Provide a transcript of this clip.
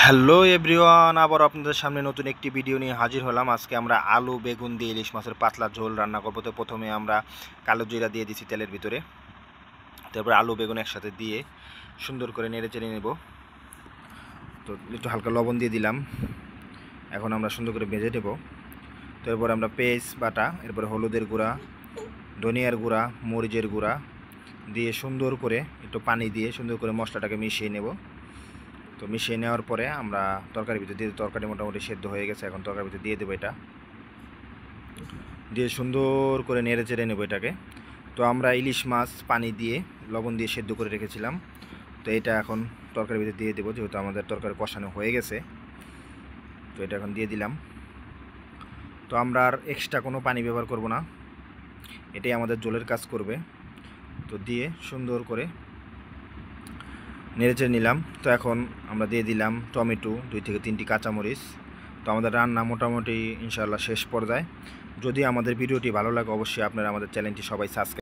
Hello everyone, আবার আপনাদের সামনে নতুন একটি ভিডিও নিয়ে হাজির হলাম। আজকে আমরা আলু বেগুন দিয়ে ইলিশ মাছের পাতলা ঝোল রান্না করবো। তো প্রথমে আমরা কালো জিরা দিয়ে দিচ্ছি তেলের ভিতরে, তারপর আলু বেগুন একসাথে দিয়ে সুন্দর করে নেড়ে চেড়ে নেব। তো একটু হালকা লবণ দিয়ে দিলাম। এখন আমরা সুন্দর করে ভেজে নেব। তো এরপর আমরা পেঁয়াজ বাটা, এরপরে হলুদের গুঁড়া, ধনিয়ার গুঁড়া, মরিচের গুঁড়া দিয়ে সুন্দর করে একটু পানি দিয়ে সুন্দর করে মশলাটাকে মিশিয়ে নেব। তো মিশিয়ে নেওয়ার পরে আমরা তরকারির ভিতরে দিয়ে, তরকারি মোটামুটি সেদ্ধ হয়ে গেছে। এখন তরকারির ভিতরে দিয়ে দেবো, এটা দিয়ে সুন্দর করে নেড়ে চেড়ে নেবো এটাকে। তো আমরা ইলিশ মাছ পানি দিয়ে লবণ দিয়ে সেদ্ধ করে রেখেছিলাম, তো এটা এখন তরকারির ভিতরে দিয়ে দেবো, যেহেতু আমাদের তরকারি কষানো হয়ে গেছে। তো এটা এখন দিয়ে দিলাম। তো আমরা আর এক্সট্রা কোনো পানি ব্যবহার করব না, এটাই আমাদের ঝোলের কাজ করবে। তো দিয়ে সুন্দর করে নেড়েচেড়ে নিলাম। তো এখন আমরা দিয়ে দিলাম টমেটো, 2 থেকে 3টি কাঁচামরিচ। তো আমাদের রান্না মোটামুটি ইনশাআল্লাহ শেষ পর্যায়ে। যদি আমাদের ভিডিওটি ভালো লাগে, অবশ্যই আপনারা আমাদের চ্যানেলটি সবাই সাবস্ক্রাইব